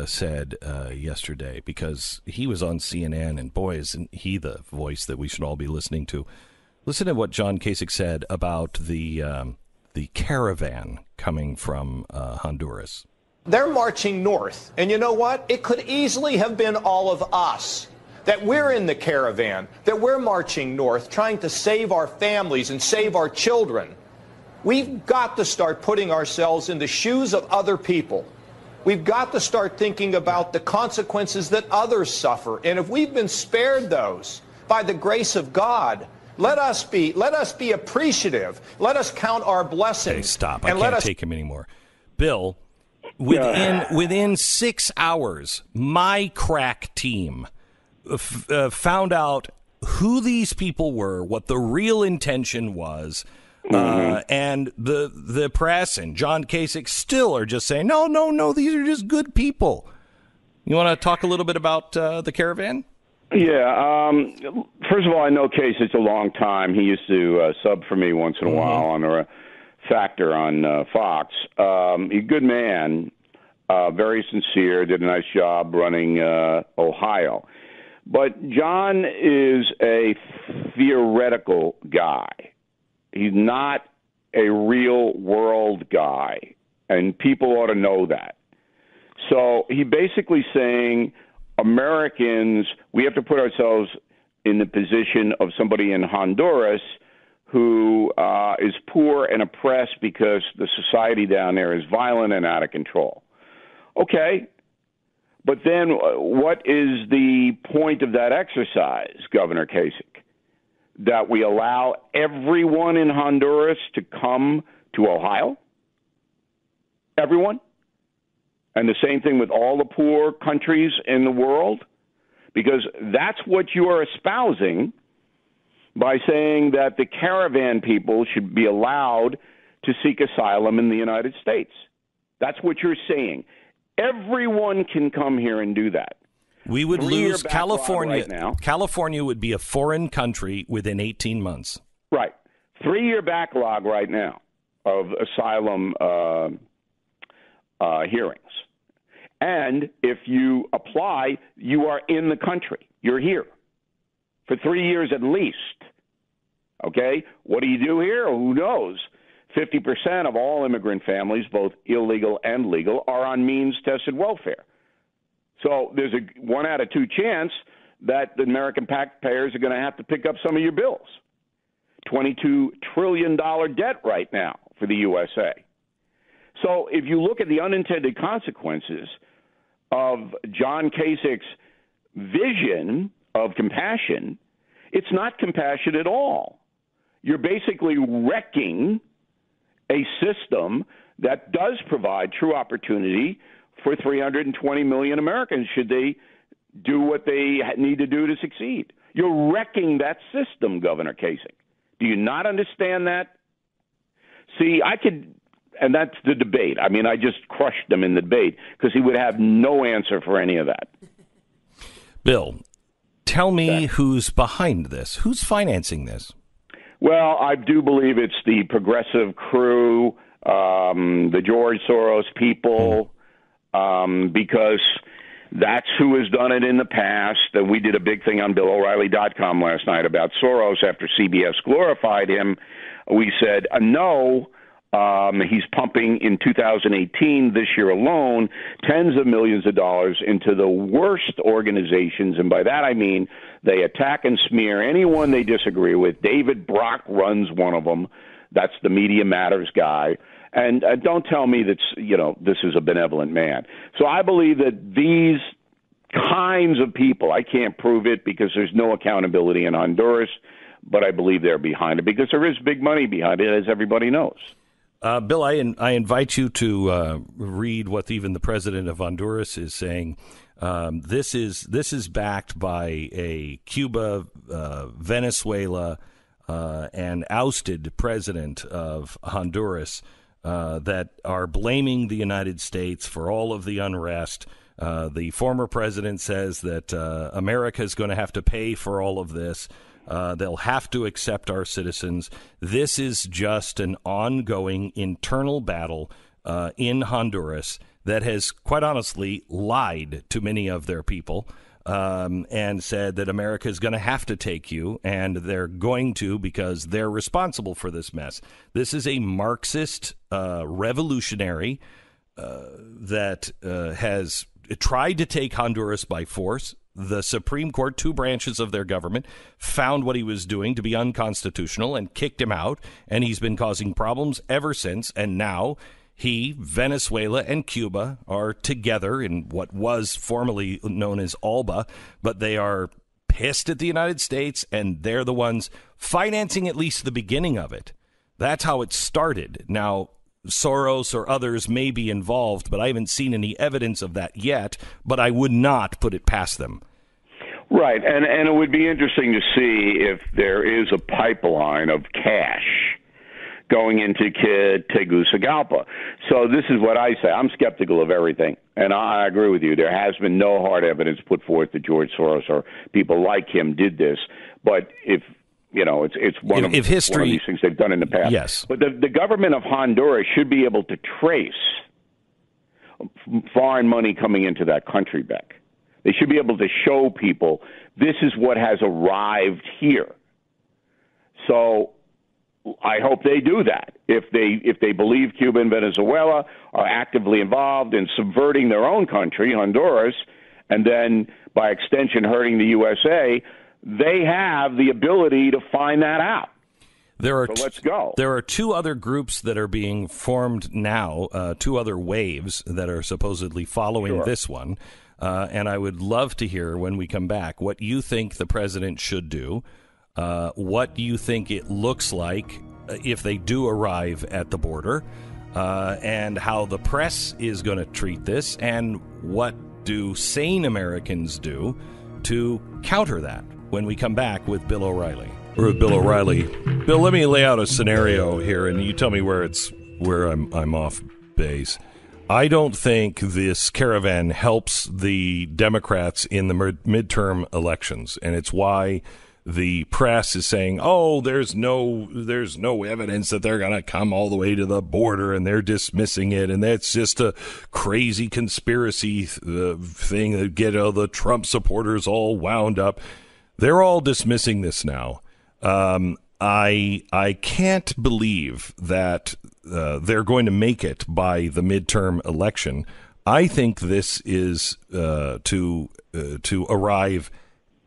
said yesterday, because he was on CNN, and boy, isn't he the voice that we should all be listening to. Listen to what John Kasich said about the caravan coming from Honduras. They're marching north, and you know what? It could easily have been all of us, that we're in the caravan, that we're marching north, trying to save our families and save our children. We've got to start putting ourselves in the shoes of other people. We've got to start thinking about the consequences that others suffer. And if we've been spared those by the grace of God, let us be appreciative. Let us count our blessings. Hey, stop. I can't take him anymore. Bill, within 6 hours, my crack team found out who these people were, what the real intention was. And the press and John Kasich still are just saying, no, these are just good people. You want to talk a little bit about the caravan? Yeah. First of all, I know Kasich a long time. He used to sub for me once in a while on a Factor on Fox. He's a good man, very sincere, did a nice job running Ohio. But John is a theoretical guy. He's not a real world guy, and people ought to know that. So he basically saying, Americans, we have to put ourselves in the position of somebody in Honduras who is poor and oppressed because the society down there is violent and out of control. Okay, but then what is the point of that exercise, Governor Kasich? That we allow everyone in Honduras to come to Ohio? Everyone? And the same thing with all the poor countries in the world? Because that's what you are espousing by saying that the caravan people should be allowed to seek asylum in the United States. That's what you're saying. Everyone can come here and do that. We would lose California. Right now. California would be a foreign country within 18 months. Right. 3-year backlog right now of asylum hearings. And if you apply, you are in the country. You're here for 3 years at least. Okay? What do you do here? Who knows? 50% of all immigrant families, both illegal and legal, are on means-tested welfare. So there's a 1 out of 2 chance that the American taxpayers are going to have to pick up some of your bills. $22 trillion debt right now for the USA. So if you look at the unintended consequences of John Kasich's vision of compassion, it's not compassion at all. You're basically wrecking a system that does provide true opportunity for 320 million Americans should they do what they need to do to succeed. You're wrecking that system, Governor Kasich. Do you not understand that? See, and that's the debate. I mean, I just crushed him in the debate because he would have no answer for any of that. Bill, tell me who's behind this. Who's financing this? Well, I do believe it's the progressive crew, the George Soros people, because that's who has done it in the past. And we did a big thing on BillO'Reilly.com last night about Soros after CBS glorified him. We said, no. He's pumping in 2018, this year alone, tens of millions of dollars into the worst organizations. And by that I mean they attack and smear anyone they disagree with. David Brock runs one of them. That's the Media Matters guy. And don't tell me that, this is a benevolent man. So I believe that these kinds of people, I can't prove it because there's no accountability in Honduras, but I believe they're behind it because there is big money behind it, as everybody knows. Bill, I invite you to read what even the president of Honduras is saying. This is backed by a Cuba, Venezuela, and ousted president of Honduras that are blaming the United States for all of the unrest. The former president says that America is going to have to pay for all of this. They'll have to accept our citizens. This is just an ongoing internal battle in Honduras that has quite honestly lied to many of their people and said that America is going to have to take you, and they're going to because they're responsible for this mess. This is a Marxist revolutionary that has tried to take Honduras by force. The Supreme Court, two branches of their government, found what he was doing to be unconstitutional and kicked him out, and he's been causing problems ever since. And now he, Venezuela, and Cuba are together in what was formerly known as ALBA, but they are pissed at the United States, and they're the ones financing at least the beginning of it. That's how it started. Now, Soros or others may be involved, but I haven't seen any evidence of that yet, but I would not put it past them. Right, and it would be interesting to see if there is a pipeline of cash going into Tegucigalpa. So this is what I say. I'm skeptical of everything, and I agree with you. There has been no hard evidence put forth that George Soros or people like him did this, but if it's one of these things they've done in the past. Yes. But the government of Honduras should be able to trace foreign money coming into that country back. They should be able to show people this is what has arrived here. So I hope they do that. If they believe Cuba and Venezuela are actively involved in subverting their own country, Honduras, and then by extension hurting the USA, they have the ability to find that out. Let's go. There are two other groups that are being formed now, two other waves that are supposedly following this one. And I would love to hear when we come back what you think the president should do, what you think it looks like if they do arrive at the border, and how the press is going to treat this, and what do sane Americans do to counter that. When we come back with Bill O'Reilly. We're with Bill O'Reilly. Bill, let me lay out a scenario here, and you tell me where I'm off base. I don't think this caravan helps the Democrats in the midterm elections, and it's why the press is saying, "Oh, there's no evidence that they're going to come all the way to the border," and they're dismissing it, and that's just a crazy conspiracy thing that get the Trump supporters all wound up. They're all dismissing this now. I can't believe that they're going to make it by the midterm election. I think this is to arrive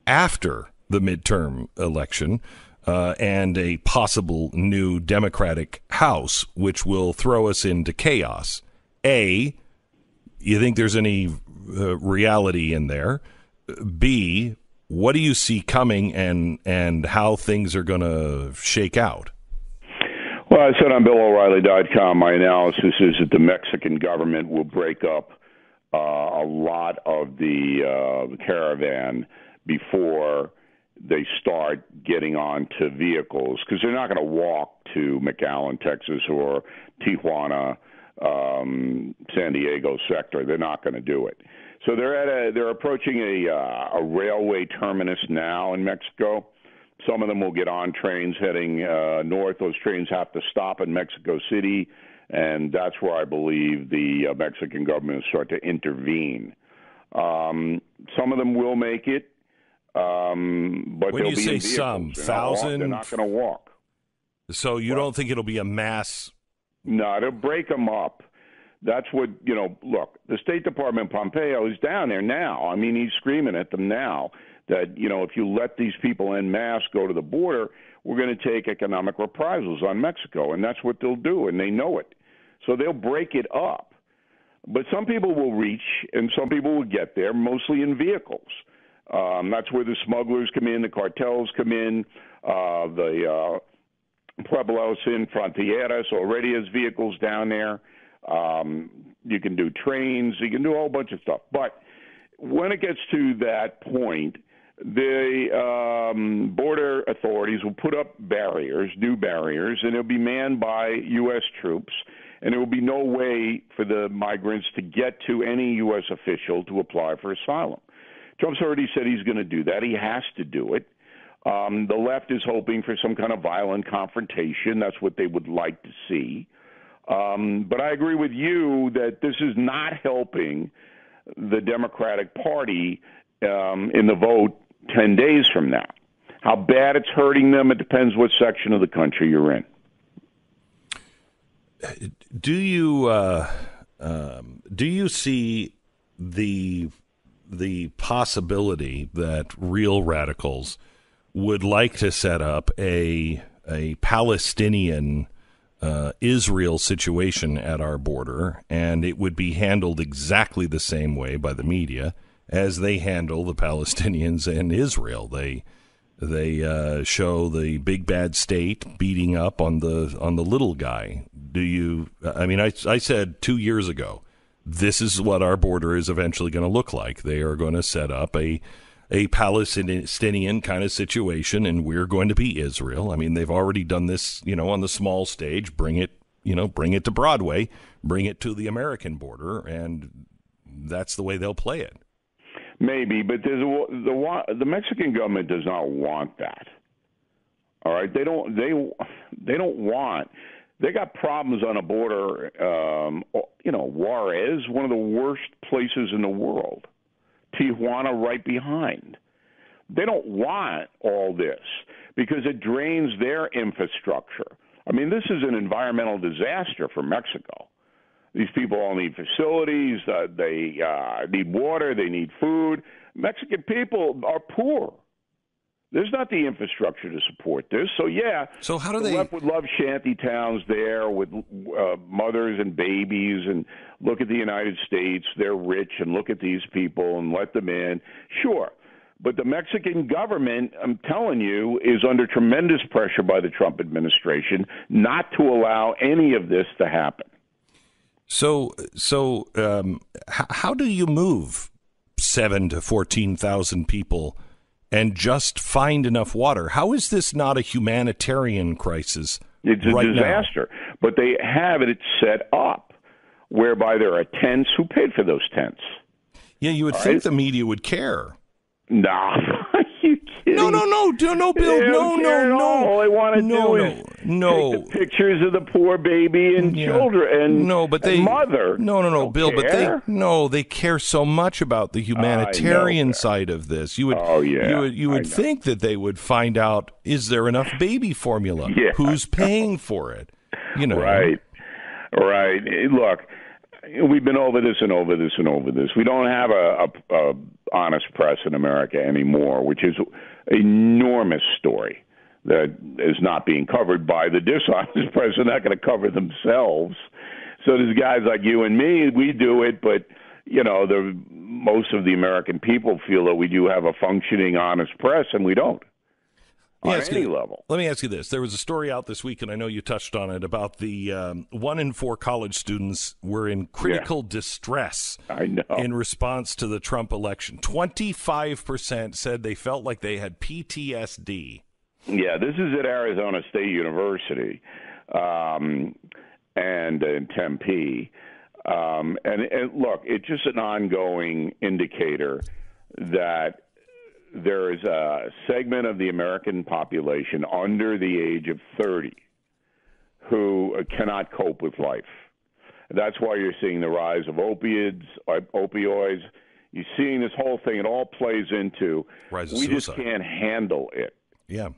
after the midterm election and a possible new Democratic House, which will throw us into chaos. A, you think there's any reality in there? B, what do you see coming and how things are going to shake out? Well, I said on BillO'Reilly.com, my analysis is that the Mexican government will break up a lot of the caravan before they start getting onto vehicles, because they're not going to walk to McAllen, Texas, or Tijuana, San Diego sector. They're not going to do it. So they're approaching a railway terminus now in Mexico. Some of them will get on trains heading north. Those trains have to stop in Mexico City, and that's where I believe the Mexican government will start to intervene. Some of them will make it, but when you say some, 1,000, they're not going to walk. So you don't think it'll be a mass? No, they'll break them up. That's what, look, the State Department, Pompeo, is down there now. I mean, he's screaming at them now that, if you let these people en masse go to the border, we're going to take economic reprisals on Mexico. And that's what they'll do, and they know it. So they'll break it up. But some people will reach, and some people will get there, mostly in vehicles. That's where the smugglers come in, the cartels come in, the Pueblos in Frontieras already has vehicles down there. You can do trains, you can do a whole bunch of stuff. But when it gets to that point, the border authorities will put up barriers, new barriers, and it'll be manned by U.S. troops, and there will be no way for the migrants to get to any U.S. official to apply for asylum. Trump's already said he's going to do that. He has to do it. The left is hoping for some kind of violent confrontation. That's what they would like to see. But I agree with you that this is not helping the Democratic Party in the vote 10 days from now. How bad it's hurting them, it depends what section of the country you're in. Do you see the possibility that real radicals would like to set up a Palestinian Israel situation at our border, and it would be handled exactly the same way by the media as they handle the Palestinians and Israel? They show the big bad state beating up on the little guy. Do you? I mean, I said 2 years ago, this is what our border is eventually going to look like. They are going to set up a Palestinian kind of situation, and we're going to be Israel. I mean, they've already done this, on the small stage. Bring it to Broadway, bring it to the American border, and that's the way they'll play it. Maybe, but the Mexican government does not want that. All right, they don't want. They got problems on a border. Juarez, one of the worst places in the world. Tijuana right behind. They don't want all this because it drains their infrastructure. I mean, this is an environmental disaster for Mexico. These people all need facilities. They need water. They need food. Mexican people are poor. There's not the infrastructure to support this. So, yeah. So how do the left would love shanty towns there with mothers and babies and look at the United States. They're rich and look at these people and let them in. Sure. But the Mexican government, I'm telling you, is under tremendous pressure by the Trump administration not to allow any of this to happen. So, how do you move 7,000 to 14,000 people and just find enough water? How is this not a humanitarian crisis? It's a disaster. Now? But they have it set up whereby there are tents. Who paid for those tents? Yeah, you would think the media would care. Nah. You kidding? No, Bill. No. All they want to do is take the pictures of the poor baby and children and mother. No, Bill. Care? But they care so much about the humanitarian side of this. You would think that they would find out, is there enough baby formula? Yeah, who's paying for it? Right. Look, we've been over this and over this and over this. We don't have a honest press in America anymore, which is an enormous story that is not being covered by the dishonest press. They're not going to cover themselves. So there's guys like you and me, we do it, but most of the American people feel that we do have a functioning honest press, and we don't. On any level. Let me ask you this. There was a story out this week, and I know you touched on it, about the 1 in 4 college students were in critical distress in response to the Trump election. 25% said they felt like they had PTSD. Yeah, this is at Arizona State University and in Tempe. And look, it's just an ongoing indicator that there is a segment of the American population under the age of 30 who cannot cope with life. That's why you're seeing the rise of opioids. You're seeing this whole thing. It all plays into we just can't handle it. Yeah.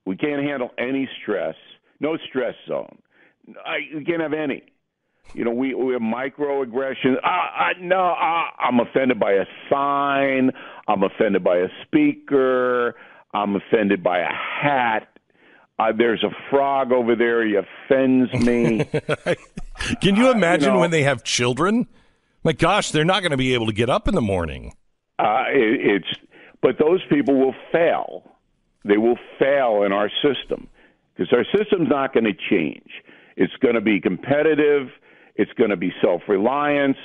We can't handle any stress. No stress zone. We can't have any. We have microaggressions. I'm offended by a sign. I'm offended by a speaker. I'm offended by a hat. There's a frog over there. He offends me. Can you imagine when they have children? My gosh, they're not going to be able to get up in the morning. But those people will fail. They will fail in our system because our system's not going to change. It's going to be competitive. It's going to be self-reliance.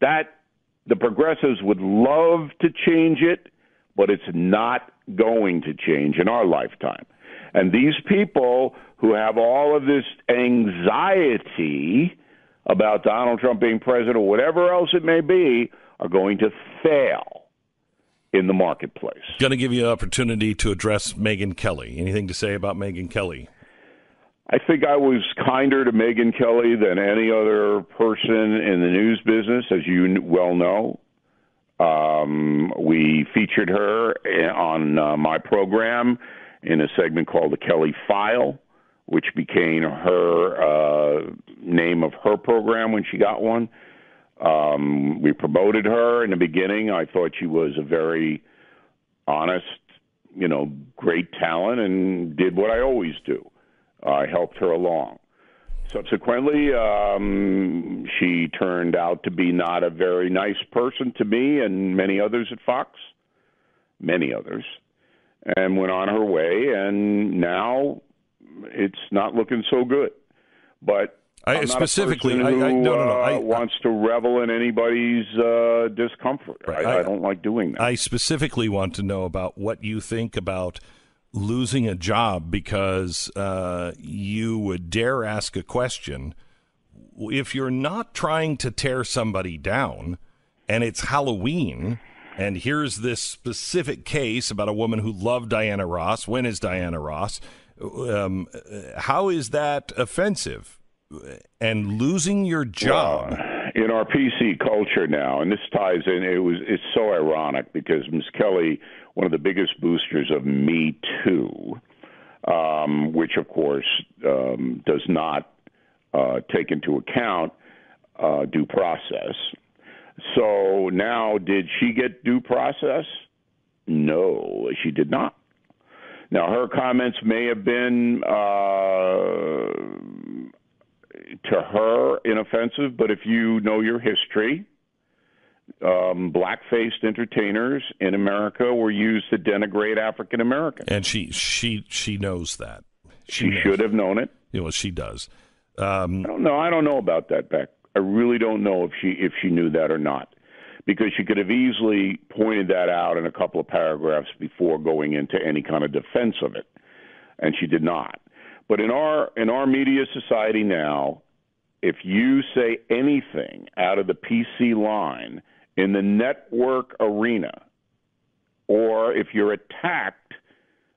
That the progressives would love to change it, but it's not going to change in our lifetime. And these people who have all of this anxiety about Donald Trump being president or whatever else it may be are going to fail in the marketplace. Going to give you an opportunity to address Megyn Kelly. Anything to say about Megyn Kelly? I think I was kinder to Megyn Kelly than any other person in the news business, as you well know. We featured her on my program in a segment called The Kelly File, which became her name of her program when she got one. We promoted her in the beginning. I thought she was a very honest, great talent and did what I always do. I helped her along. Subsequently, she turned out to be not a very nice person to me and many others at Fox, many others, and went on her way, and now it's not looking so good. But I'm not specifically, a person who wants to revel in anybody's discomfort. Right. I don't like doing that. I specifically want to know about what you think about losing a job because you would dare ask a question. If you're not trying to tear somebody down and it's Halloween and here's this specific case about a woman who loved Diana Ross, when is Diana Ross, how is that offensive? And losing your job. Well, in our PC culture now, and this ties in, it's so ironic because Ms. Kelly, one of the biggest boosters of Me Too, which of course does not take into account due process. So now, did she get due process? No, she did not. Now, her comments may have been to her inoffensive, but if you know your history, black-faced entertainers in America were used to denigrate African Americans, and she knows that. She should have known it. Well, she does. I don't know about that, Beck. I really don't know if she knew that or not, because she could have easily pointed that out in a couple of paragraphs before going into any kind of defense of it, and she did not. But in our media society now, if you say anything out of the PC line in the network arena, or if you're attacked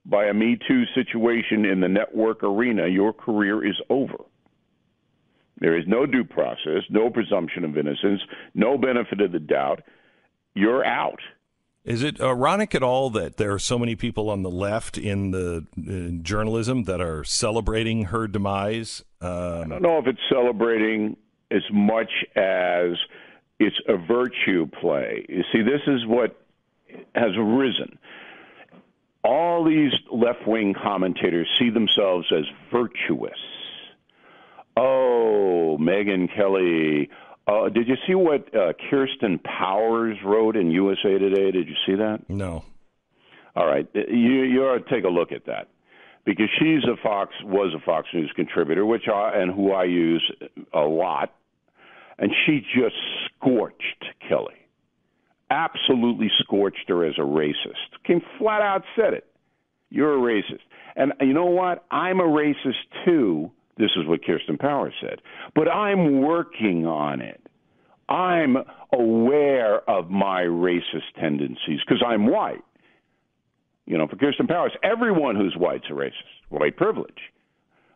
by a Me Too situation in the network arena, your career is over. There is no due process, no presumption of innocence, no benefit of the doubt. You're out. Is it ironic at all that there are so many people on the left in journalism that are celebrating her demise? I don't know if it's celebrating as much as it's a virtue play. You see, this is what has arisen. All these left-wing commentators see themselves as virtuous. Oh, Megyn Kelly. Did you see what Kirsten Powers wrote in USA Today? Did you see that? No. All right. You ought to take a look at that, because was a Fox News contributor, who I use a lot, and she just scorched Kelly. Absolutely scorched her as a racist. Came flat out, said it. You're a racist. And you know what? I'm a racist too. This is what Kirsten Powers said. But I'm working on it. I'm aware of my racist tendencies because I'm white. For Kirsten Powers, everyone who's white's a racist. White privilege.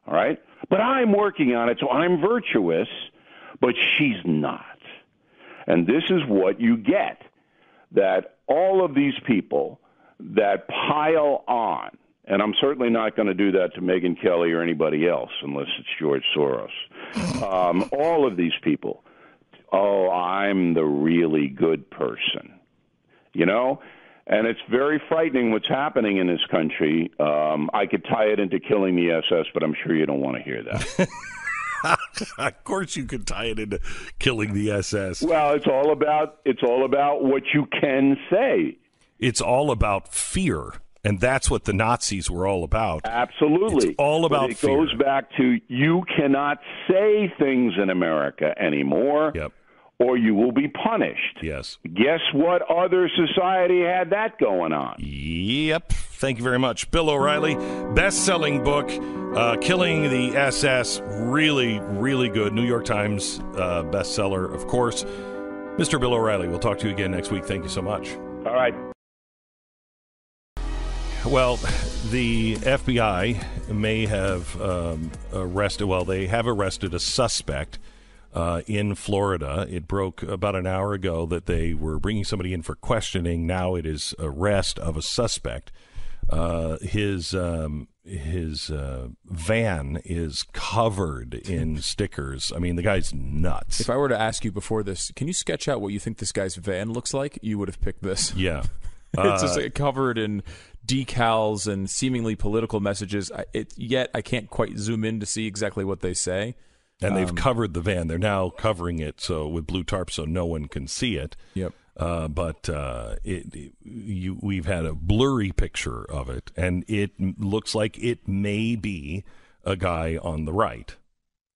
All right? But I'm working on it, so I'm virtuous, but she's not. And this is what you get, that all of these people that pile on, and I'm certainly not going to do that to Megyn Kelly or anybody else unless it's George Soros. All of these people, I'm the really good person, And it's very frightening what's happening in this country. I could tie it into killing the SS, but I'm sure you don't want to hear that. Of course you could tie it into killing the SS. Well, it's all about what you can say. It's all about fear. And that's what the Nazis were all about. Absolutely. It's all about fear. It goes back to you cannot say things in America anymore, or you will be punished. Yes. Guess what other society had that going on? Yep. Thank you very much. Bill O'Reilly, best-selling book, Killing the SS. Really, really good. New York Times bestseller, of course. Mr. Bill O'Reilly, we'll talk to you again next week. Thank you so much. All right. Well, the FBI may have arrested, well, they have arrested a suspect in Florida. It broke about an hour ago that they were bringing somebody in for questioning. Now it is arrest of a suspect. His van is covered in stickers. I mean, the guy's nuts. If I were to ask you before this, can you sketch out what you think this guy's van looks like? You would have picked this. Yeah. It's just covered in decals and seemingly political messages. Yet I can't quite zoom in to see exactly what they say. And they've covered the van. They're now covering it so with blue tarp so no one can see it. Yep. But we've had a blurry picture of it, and it looks like it may be a guy on the right,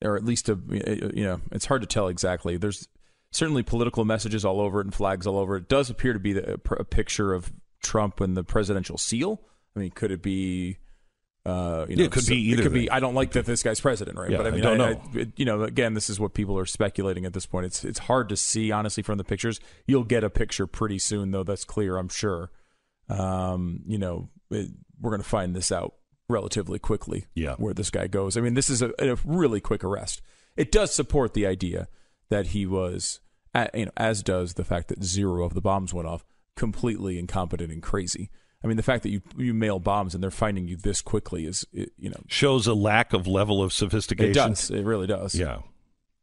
or at least it's hard to tell exactly. There's certainly political messages all over it and flags all over it. It does appear to be a picture of Trump and the presidential seal. I mean, could it be? It could be either. It could be. I don't like that this guy's president, right? Yeah, but I mean, I don't know. Again, this is what people are speculating at this point. It's hard to see honestly from the pictures. You'll get a picture pretty soon, though. That's clear, I'm sure. We're going to find this out relatively quickly. Yeah. Where this guy goes. I mean, this is a really quick arrest. It does support the idea that he was, as does the fact that 0 of the bombs went off, completely incompetent and crazy. I mean, the fact that you mail bombs and they're finding you this quickly is, shows a lack of level of sophistication. It does. It really does. Yeah.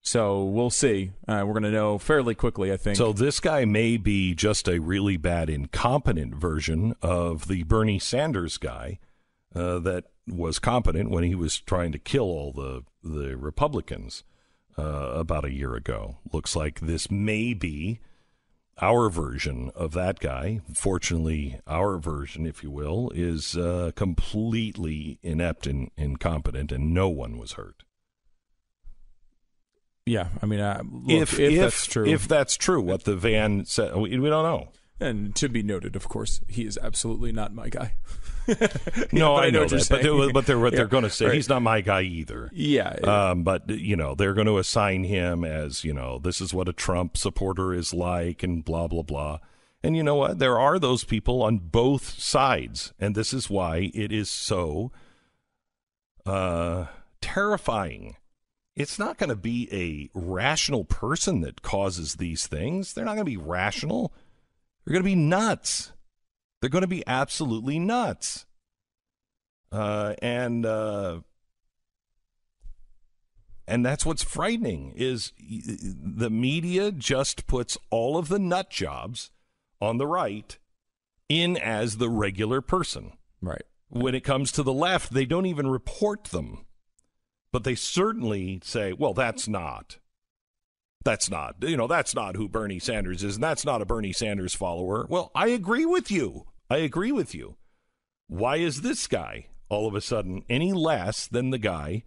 So we'll see. We're going to know fairly quickly, I think. So this guy may be just a really bad, incompetent version of the Bernie Sanders guy that was competent when he was trying to kill all the Republicans about a year ago. Looks like this may be our version of that guy. Fortunately, our version, if you will, is completely inept and incompetent, and no one was hurt. Yeah, I mean, if that's true. If that's true, what the van said, we don't know. And to be noted, of course, he is absolutely not my guy. No, I know that, but they're going to say, right, he's not my guy either. Yeah. But, they're going to assign him as, this is what a Trump supporter is like and blah, blah, blah. And you know what? There are those people on both sides. And this is why it is so terrifying. It's not going to be a rational person that causes these things. They're not going to be rational. They're going to be nuts. They're going to be absolutely nuts. And that's what's frightening is the media just puts all of the nut jobs on the right in as the regular person. Right. When it comes to the left, they don't even report them. But they certainly say, well, that's not who Bernie Sanders is, and that's not a Bernie Sanders follower. Well, I agree with you. Why is this guy all of a sudden any less than the guy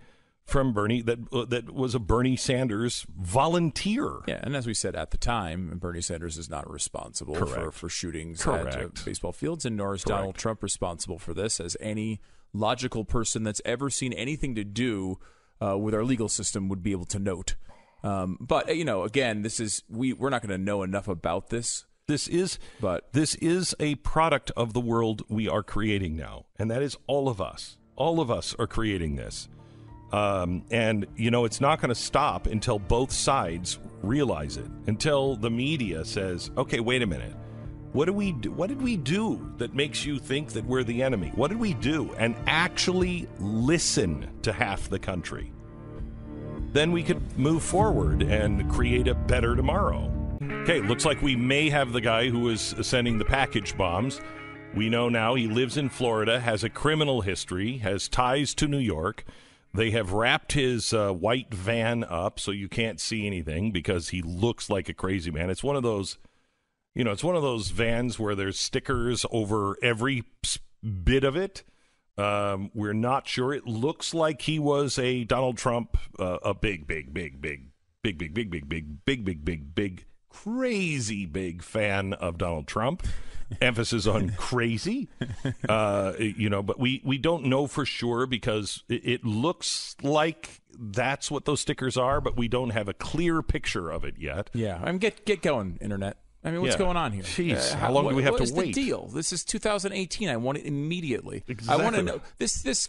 from Bernie that was a Bernie Sanders volunteer? Yeah, and as we said at the time, Bernie Sanders is not responsible for shootings at baseball fields, and nor is Donald Trump responsible for this, as any logical person that's ever seen anything to do with our legal system would be able to note. But again, we're not going to know enough about this. This is a product of the world we are creating now, and that is all of us. All of us are creating this, and it's not going to stop until both sides realize it. Until the media says, "Okay, wait a minute, what did we do that makes you think that we're the enemy? What did we do?" And actually listen to half the country. Then we could move forward and create a better tomorrow. Okay, looks like we may have the guy who is sending the package bombs. We know now he lives in Florida, has a criminal history, has ties to New York. They have wrapped his white van up so you can't see anything because he looks like a crazy man. It's one of those, it's one of those vans where there's stickers over every bit of it. We're not sure. It looks like he was a Donald Trump, a big, crazy big fan of Donald Trump. Emphasis on crazy. But we don't know for sure because it looks like that's what those stickers are, but we don't have a clear picture of it yet. Yeah, get going, Internet. I mean, what's going on here? Jeez, how long do we have to wait? What is the deal? This is 2018. I want it immediately. Exactly. I want to know. This case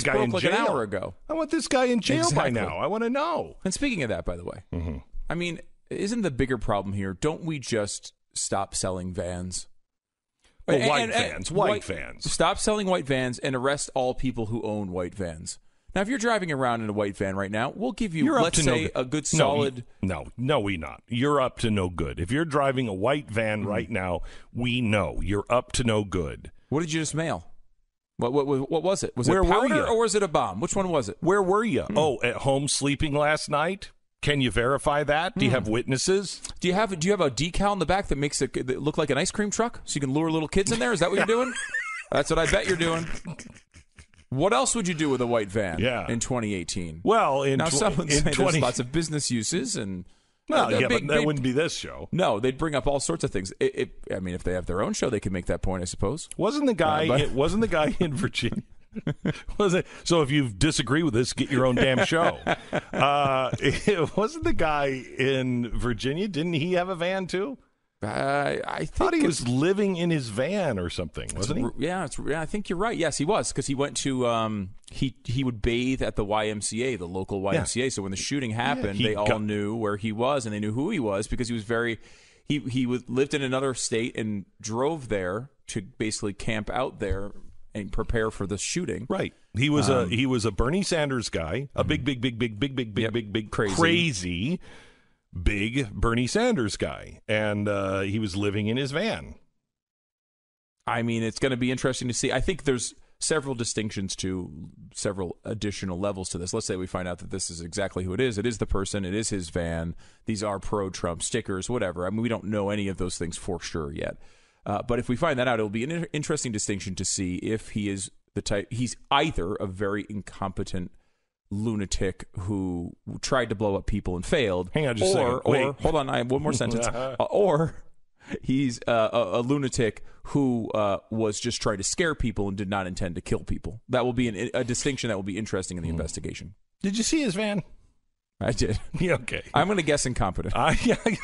broke like an hour ago. I want this guy in jail by now. I want to know. And speaking of that, by the way, I mean, isn't the bigger problem here? Don't we just stop selling vans? Well, white vans. Stop selling white vans and arrest all people who own white vans. Now, if you're driving around in a white van right now, we'll give you, let's say, a good solid... No, we not. You're up to no good. If you're driving a white van right now, we know you're up to no good. What did you just mail? What was it? Was it powder or was it a bomb? Which one was it? Where were you? Oh, at home sleeping last night? Can you verify that? Do you have witnesses? Do you have a decal in the back that makes it look like an ice cream truck so you can lure little kids in there? Is that what you're doing? That's what I bet you're doing. What else would you do with a white van in 2018? Well, someone's saying there's lots of business uses and... Well, but that wouldn't be this show. No, they'd bring up all sorts of things. I mean, if they have their own show, they could make that point, I suppose. Wasn't the guy in Virginia? Was it? So if you disagree with this, get your own damn show. Wasn't the guy in Virginia? Didn't he have a van too? I thought he was living in his van or something, wasn't he? Yeah, I think you're right. Yes, he was, because he went to he would bathe at the YMCA, the local YMCA. Yeah. So when the shooting happened, they all knew where he was and they knew who he was because he was he lived in another state and drove there to basically camp out there and prepare for the shooting. Right. He was a Bernie Sanders guy, a big crazy big Bernie Sanders guy, and he was living in his van. I mean, it's going to be interesting to see. I think there's several distinctions to several additional levels to this. Let's say we find out that this is exactly who it is. It is the person. It is his van. These are pro-Trump stickers, whatever. I mean, we don't know any of those things for sure yet. But if we find that out, it'll be an interesting distinction to see if he is the type. He's either a very incompetent lunatic who tried to blow up people and failed. Hang on just a second. Or hold on, I have one more sentence. Or he's a lunatic who was just trying to scare people and did not intend to kill people. That will be a distinction that will be interesting in the investigation. Did you see his van? I did. Yeah, okay. I'm going to guess incompetent. I'm going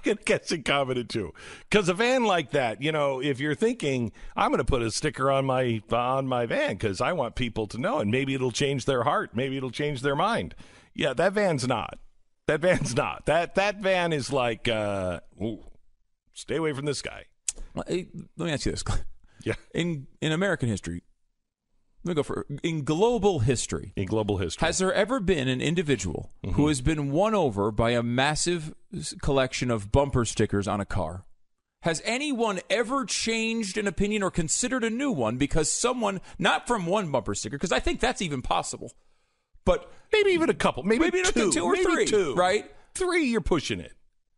to guess incompetent too. Because a van like that, if you're thinking, I'm going to put a sticker on my van because I want people to know, and maybe it'll change their heart. Maybe it'll change their mind. Yeah, that van's not. That van is like, stay away from this guy. Let me ask you this. Yeah. In American history, let me go in global history. Has there ever been an individual who has been won over by a massive collection of bumper stickers on a car? Has anyone ever changed an opinion or considered a new one because someone, not from one bumper sticker, because I think that's even possible, but maybe even a couple, maybe two or three, right? 3, you're pushing it.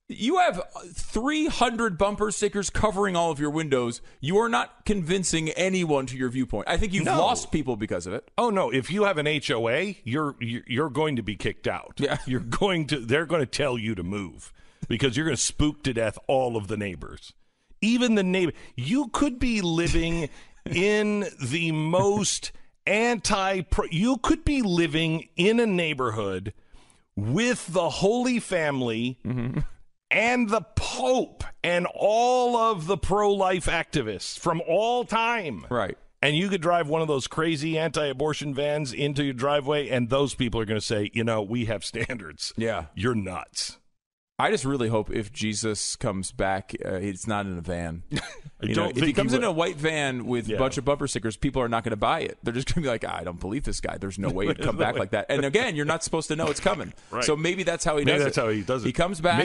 You have 300 bumper stickers covering all of your windows. You are not convincing anyone to your viewpoint. I think you've lost people because of it. Oh no! If you have an HOA, you're going to be kicked out. Yeah, they're going to tell you to move because you're going to spook to death all of the neighbors, even the neighbor. You could be living in the most you could be living in a neighborhood with the Holy Family. Mm-hmm. And the Pope and all of the pro-life activists from all time. Right. And you could drive one of those crazy anti-abortion vans into your driveway, and those people are going to say, we have standards. Yeah. You're nuts. I just really hope if Jesus comes back, it's not in a van. If he comes in a white van with a bunch of bumper stickers, people are not going to buy it. They're just going to be like, I don't believe this guy. There's no way he'd come back like that. And again, you're not supposed to know it's coming. Right. So maybe that's how he does it. Maybe that's how he does it. He comes back.